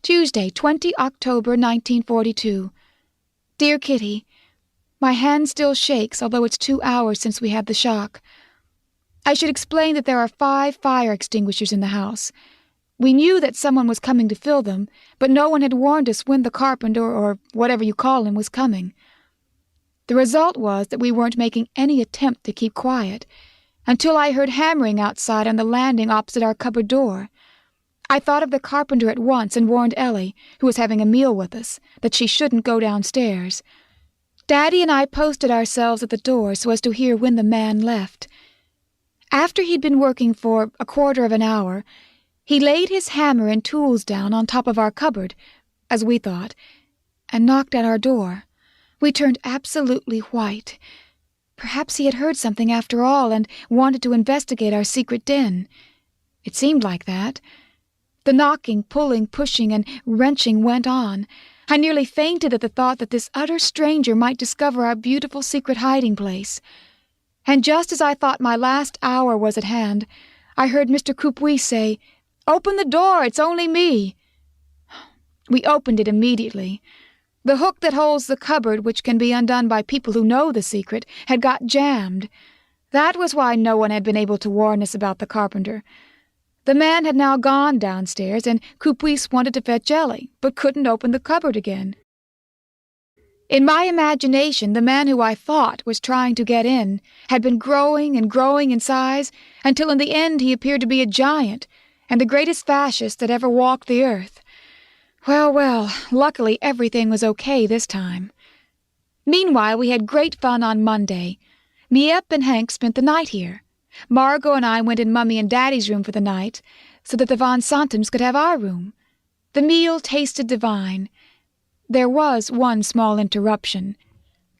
Tuesday, 20 October 1942. Dear Kitty, my hand still shakes, although it's 2 hours since we had the shock. I should explain that there are 5 fire extinguishers in the house. We knew that someone was coming to fill them, but no one had warned us when the carpenter, or whatever you call him, was coming. The result was that we weren't making any attempt to keep quiet, until I heard hammering outside on the landing opposite our cupboard door. I thought of the carpenter at once and warned Ellie, who was having a meal with us, that she shouldn't go downstairs. Daddy and I posted ourselves at the door so as to hear when the man left. After he'd been working for a quarter of an hour, he laid his hammer and tools down on top of our cupboard, as we thought, and knocked at our door. We turned absolutely white. Perhaps he had heard something after all and wanted to investigate our secret den. It seemed like that. The knocking, pulling, pushing, and wrenching went on. I nearly fainted at the thought that this utter stranger might discover our beautiful secret hiding place. And just as I thought my last hour was at hand, I heard Mr. Coupouis say, "Open the door, it's only me." We opened it immediately. The hook that holds the cupboard, which can be undone by people who know the secret, had got jammed. That was why no one had been able to warn us about the carpenter. The man had now gone downstairs, and Coupouis wanted to fetch Ellie, but couldn't open the cupboard again. In my imagination, the man who I thought was trying to get in had been growing and growing in size until in the end he appeared to be a giant and the greatest fascist that ever walked the earth. Well, luckily everything was okay this time. Meanwhile, we had great fun on Monday. Miep and Hank spent the night here. Margot and I went in Mummy and Daddy's room for the night, so that the Von Santums could have our room. The meal tasted divine. There was one small interruption.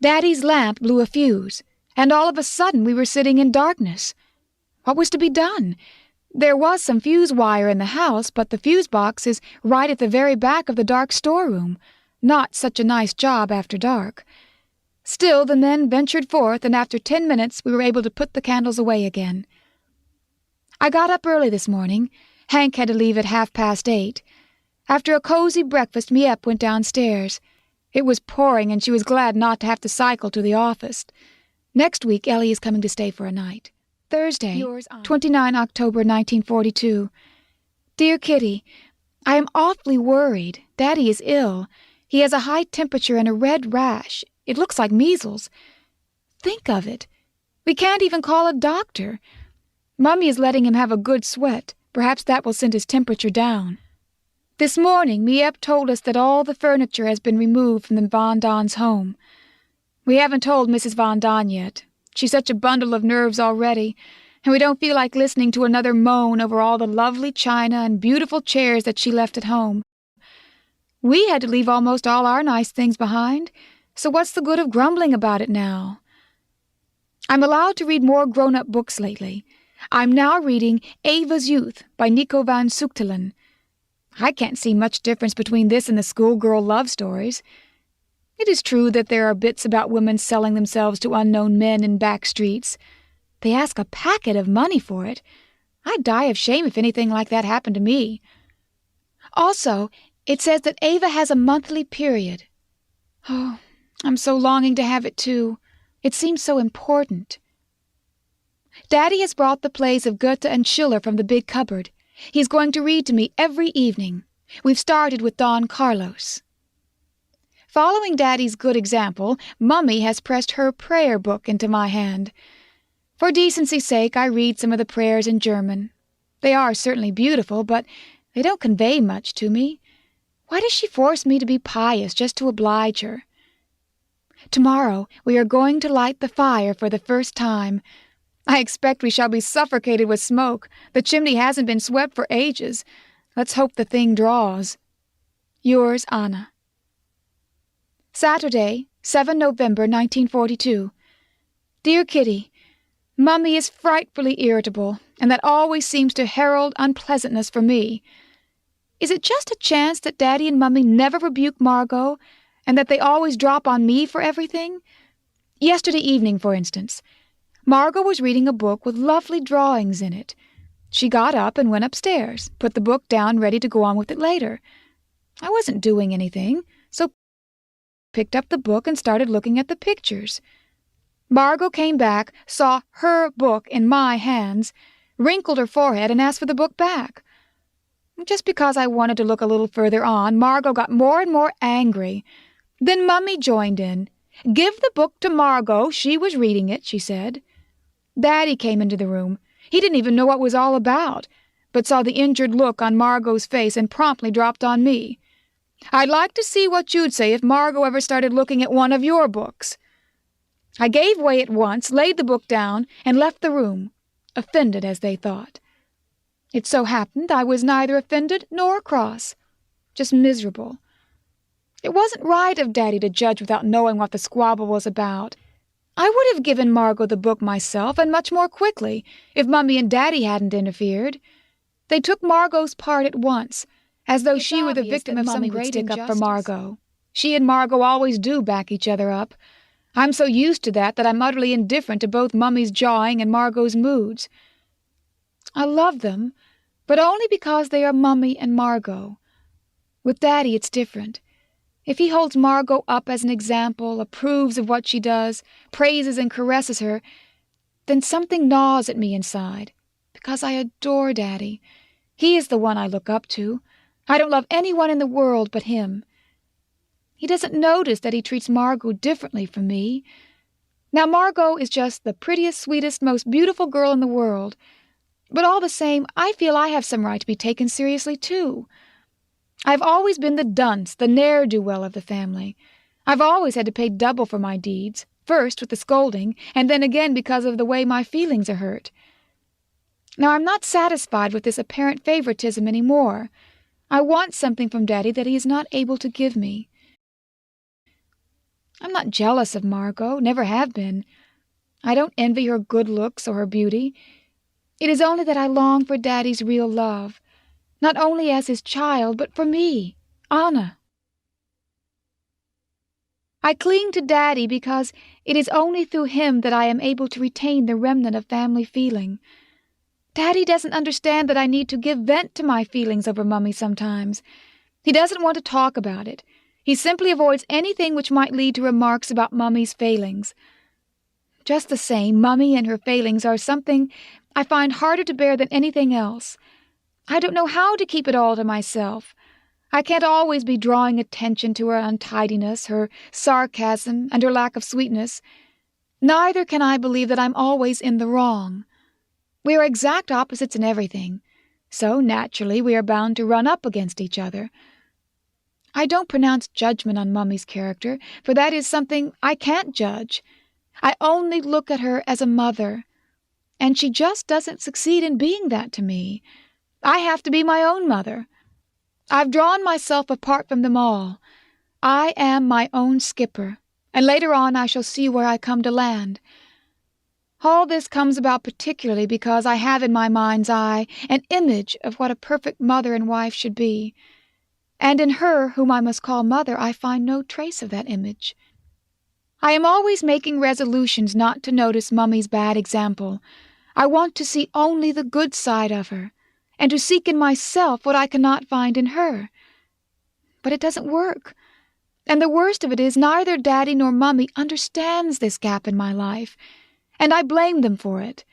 Daddy's lamp blew a fuse, and all of a sudden we were sitting in darkness. What was to be done? There was some fuse wire in the house, but the fuse box is right at the very back of the dark storeroom. Not such a nice job after dark. Still, the men ventured forth, and after 10 minutes we were able to put the candles away again. I got up early this morning. Hank had to leave at 8:30. After a cozy breakfast, Miep went downstairs. It was pouring, and she was glad not to have to cycle to the office. Next week, Ellie is coming to stay for a night. Thursday, 29 October 1942. Dear Kitty, I am awfully worried. Daddy is ill. He has a high temperature and a red rash. It looks like measles. Think of it. We can't even call a doctor. Mummy is letting him have a good sweat. Perhaps that will send his temperature down. This morning, Miep told us that all the furniture has been removed from the Von Don's home. We haven't told Mrs. Von Don yet. She's such a bundle of nerves already, and we don't feel like listening to another moan over all the lovely china and beautiful chairs that she left at home. We had to leave almost all our nice things behind, so what's the good of grumbling about it now? I'm allowed to read more grown-up books lately. I'm now reading Ava's Youth by Nico van Zuchtelen. I can't see much difference between this and the schoolgirl love stories. It is true that there are bits about women selling themselves to unknown men in back streets. They ask a packet of money for it. I'd die of shame if anything like that happened to me. Also, it says that Ava has a monthly period. Oh, I'm so longing to have it too. It seems so important. Daddy has brought the plays of Goethe and Schiller from the big cupboard. He's going to read to me every evening. We've started with Don Carlos. Following Daddy's good example, Mummy has pressed her prayer book into my hand. For decency's sake, I read some of the prayers in German. They are certainly beautiful, but they don't convey much to me. Why does she force me to be pious just to oblige her? Tomorrow we are going to light the fire for the first time. I expect we shall be suffocated with smoke. The chimney hasn't been swept for ages. Let's hope the thing draws. Yours, Anna. Saturday, 7 November 1942. Dear Kitty, Mummy is frightfully irritable, and that always seems to herald unpleasantness for me. Is it just a chance that Daddy and Mummy never rebuke Margot, and that they always drop on me for everything? Yesterday evening, for instance, Margot was reading a book with lovely drawings in it. She got up and went upstairs, put the book down ready to go on with it later. I wasn't doing anything, so picked up the book and started looking at the pictures. Margot came back, saw her book in my hands, wrinkled her forehead, and asked for the book back. Just because I wanted to look a little further on, Margot got more and more angry. Then Mummy joined in. "Give the book to Margot. She was reading it," she said. Daddy came into the room. He didn't even know what it was all about, but saw the injured look on Margot's face and promptly dropped on me. "I'd like to see what you'd say if Margot ever started looking at one of your books." I gave way at once, laid the book down, and left the room, offended as they thought. It so happened I was neither offended nor cross, just miserable. It wasn't right of Daddy to judge without knowing what the squabble was about. I would have given Margot the book myself, and much more quickly, if Mummy and Daddy hadn't interfered. They took Margot's part at once, as though she were the victim of some great injustice. Up for Margot. She and Margot always do back each other up. I'm so used to that I'm utterly indifferent to both Mummy's jawing and Margot's moods. I love them, but only because they are Mummy and Margot. With Daddy it's different. If he holds Margot up as an example, approves of what she does, praises and caresses her, then something gnaws at me inside, because I adore Daddy. He is the one I look up to. I don't love anyone in the world but him. He doesn't notice that he treats Margot differently from me. Now, Margot is just the prettiest, sweetest, most beautiful girl in the world, but all the same, I feel I have some right to be taken seriously, too. I've always been the dunce, the ne'er-do-well of the family. I've always had to pay double for my deeds, first with the scolding, and then again because of the way my feelings are hurt. Now, I'm not satisfied with this apparent favoritism any more. I want something from Daddy that he is not able to give me. I'm not jealous of Margot, never have been. I don't envy her good looks or her beauty. It is only that I long for Daddy's real love, not only as his child, but for me, Anna. I cling to Daddy because it is only through him that I am able to retain the remnant of family feeling. Daddy doesn't understand that I need to give vent to my feelings over Mummy sometimes. He doesn't want to talk about it. He simply avoids anything which might lead to remarks about Mummy's failings. Just the same, Mummy and her failings are something I find harder to bear than anything else. I don't know how to keep it all to myself. I can't always be drawing attention to her untidiness, her sarcasm, and her lack of sweetness. Neither can I believe that I'm always in the wrong. We are exact opposites in everything, so naturally we are bound to run up against each other. I don't pronounce judgment on Mummy's character, for that is something I can't judge. I only look at her as a mother, and she just doesn't succeed in being that to me. I have to be my own mother. I've drawn myself apart from them all. I am my own skipper, and later on I shall see where I come to land. All this comes about particularly because I have in my mind's eye an image of what a perfect mother and wife should be, and in her whom I must call mother I find no trace of that image. I am always making resolutions not to notice Mummy's bad example. I want to see only the good side of her, and to seek in myself what I cannot find in her. But it doesn't work. And the worst of it is neither Daddy nor Mummy understands this gap in my life, and I blame them for it.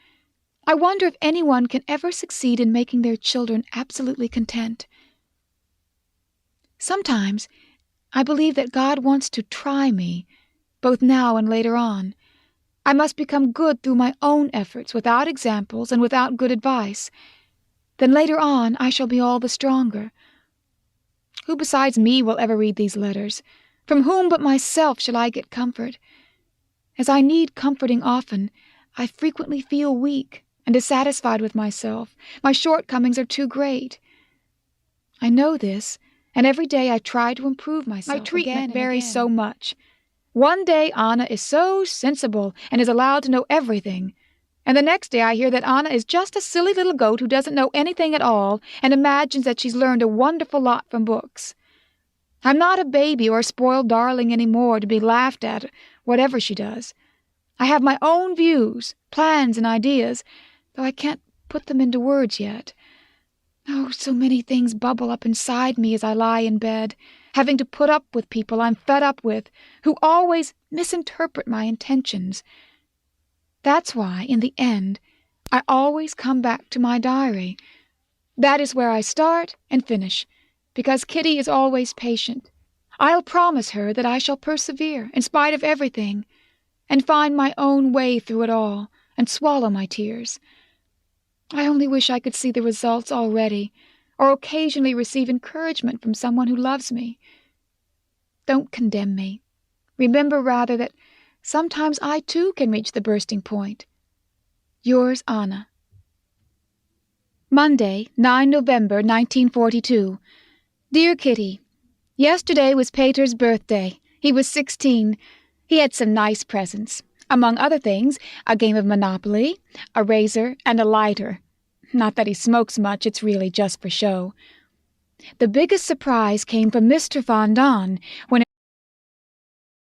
I wonder if anyone can ever succeed in making their children absolutely content. Sometimes I believe that God wants to try me, both now and later on. I must become good through my own efforts, without examples and without good advice. Then later on I shall be all the stronger. Who besides me will ever read these letters? From whom but myself shall I get comfort? As I need comforting often, I frequently feel weak and dissatisfied with myself. My shortcomings are too great. I know this, and every day I try to improve myself. My treatment varies so much. One day Anna is so sensible and is allowed to know everything, and the next day I hear that Anna is just a silly little goat who doesn't know anything at all and imagines that she's learned a wonderful lot from books. I'm not a baby or a spoiled darling any more to be laughed at, whatever she does. I have my own views, plans, and ideas, though I can't put them into words yet. Oh, so many things bubble up inside me as I lie in bed, having to put up with people I'm fed up with, who always misinterpret my intentions. That's why, in the end, I always come back to my diary. That is where I start and finish, because Kitty is always patient. I'll promise her that I shall persevere, in spite of everything, and find my own way through it all, and swallow my tears. I only wish I could see the results already, or occasionally receive encouragement from someone who loves me. Don't condemn me. Remember rather that sometimes I too can reach the bursting point. Yours, Anna. Monday, 9 November 1942. Dear Kitty, yesterday was Peter's birthday. He was 16. He had some nice presents. Among other things, a game of Monopoly, a razor, and a lighter. Not that he smokes much, it's really just for show. The biggest surprise came from Mr. Van Daan when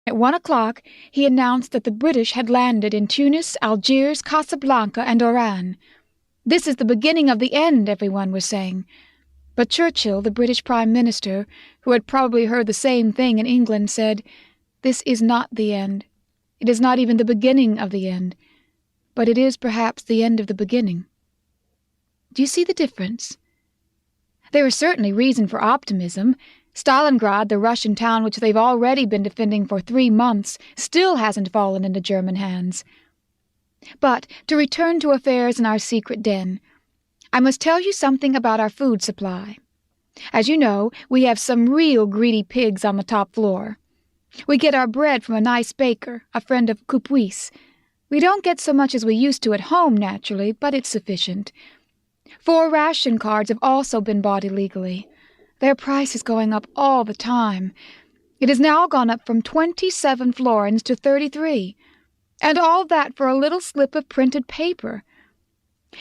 at 1 o'clock he announced that the British had landed in Tunis, Algiers, Casablanca, and Oran. This is the beginning of the end, everyone was saying. But Churchill, the British Prime Minister, who had probably heard the same thing in England, said, "This is not the end. It is not even the beginning of the end, but it is perhaps the end of the beginning." Do you see the difference? There is certainly reason for optimism. Stalingrad, the Russian town which they've already been defending for 3 months, still hasn't fallen into German hands. But to return to affairs in our secret den, I must tell you something about our food supply. As you know, we have some real greedy pigs on the top floor. We get our bread from a nice baker, a friend of Coupuis. We don't get so much as we used to at home, naturally, but it's sufficient. 4 ration cards have also been bought illegally. Their price is going up all the time. It has now gone up from 27 florins to 33, and all that for a little slip of printed paper.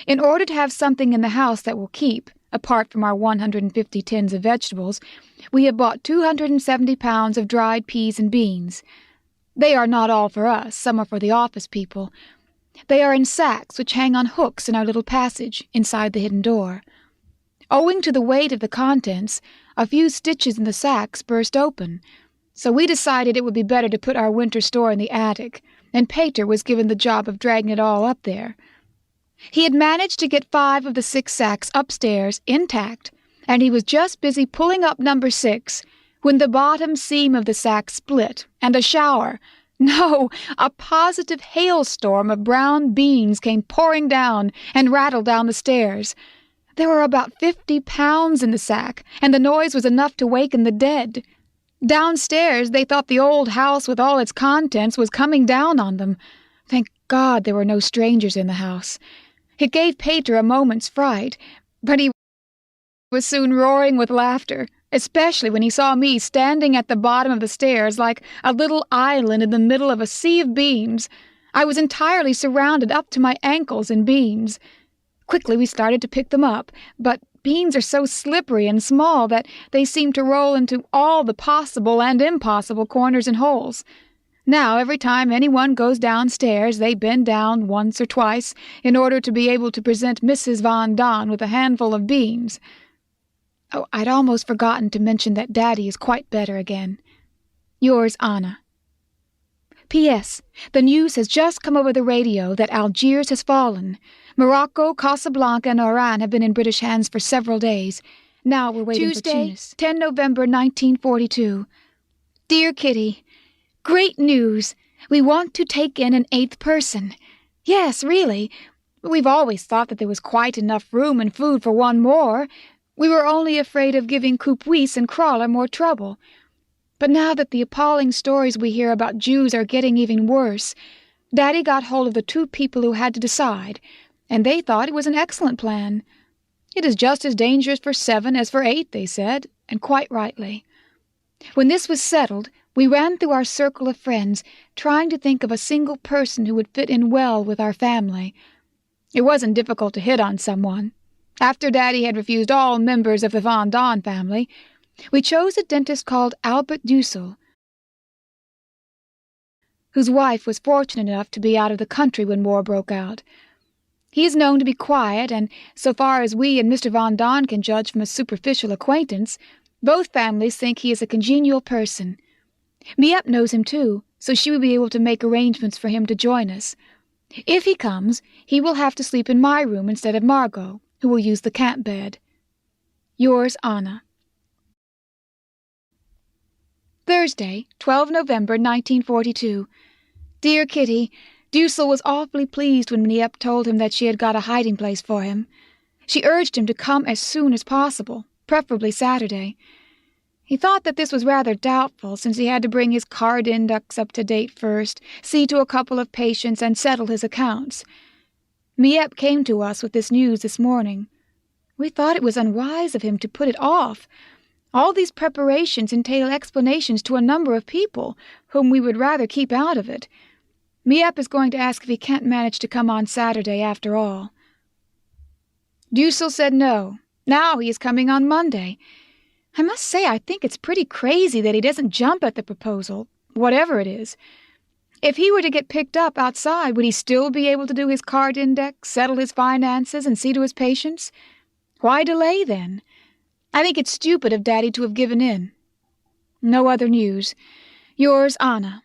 In order to have something in the house that will keep, apart from our 150 tins of vegetables, we have bought 270 pounds of dried peas and beans. They are not all for us, some are for the office people. They are in sacks which hang on hooks in our little passage, inside the hidden door. Owing to the weight of the contents, a few stitches in the sacks burst open, so we decided it would be better to put our winter store in the attic, and Peter was given the job of dragging it all up there. He had managed to get 5 of the 6 sacks upstairs, intact, and he was just busy pulling up number 6, when the bottom seam of the sack split, and a shower, no, a positive hailstorm of brown beans came pouring down and rattled down the stairs. There were about 50 pounds in the sack, and the noise was enough to waken the dead. Downstairs they thought the old house with all its contents was coming down on them. Thank God there were no strangers in the house. It gave Peter a moment's fright, but he was soon roaring with laughter, especially when he saw me standing at the bottom of the stairs like a little island in the middle of a sea of beans. I was entirely surrounded up to my ankles in beans. Quickly we started to pick them up, but beans are so slippery and small that they seem to roll into all the possible and impossible corners and holes. Now, every time anyone goes downstairs, they bend down once or twice in order to be able to present Mrs. Van Daan with a handful of beans. Oh, I'd almost forgotten to mention that Daddy is quite better again. Yours, Anna. P.S. The news has just come over the radio that Algiers has fallen. Morocco, Casablanca, and Oran have been in British hands for several days. Now we're waiting for Tunis. 10 November 1942. Dear Kitty, great news! We want to take in an 8th person. Yes, really. We've always thought that there was quite enough room and food for one more. We were only afraid of giving Coupuis and Crawler more trouble. But now that the appalling stories we hear about Jews are getting even worse, Daddy got hold of the 2 people who had to decide, and they thought it was an excellent plan. It is just as dangerous for 7 as for 8, they said, and quite rightly. When this was settled, we ran through our circle of friends, trying to think of a single person who would fit in well with our family. It wasn't difficult to hit on someone. After Daddy had refused all members of the Van Daan family, we chose a dentist called Albert Dussel, whose wife was fortunate enough to be out of the country when war broke out. He is known to be quiet, and so far as we and Mr. Von Don can judge from a superficial acquaintance, both families think he is a congenial person. Miep knows him too, so she will be able to make arrangements for him to join us. If he comes, he will have to sleep in my room instead of Margot, who will use the camp bed. Yours, Anna. Thursday, 12 November 1942. Dear Kitty, Dussel was awfully pleased when Miep told him that she had got a hiding place for him. She urged him to come as soon as possible, preferably Saturday. He thought that this was rather doubtful, since he had to bring his card index up to date first, see to a couple of patients, and settle his accounts. Miep came to us with this news this morning. We thought it was unwise of him to put it off. All these preparations entail explanations to a number of people, whom we would rather keep out of it. Miep is going to ask if he can't manage to come on Saturday after all. Dussel said no. Now he is coming on Monday. I must say I think it's pretty crazy that he doesn't jump at the proposal, whatever it is. If he were to get picked up outside, would he still be able to do his card index, settle his finances, and see to his patients? Why delay, then? I think it's stupid of Daddy to have given in. No other news. Yours, Anna.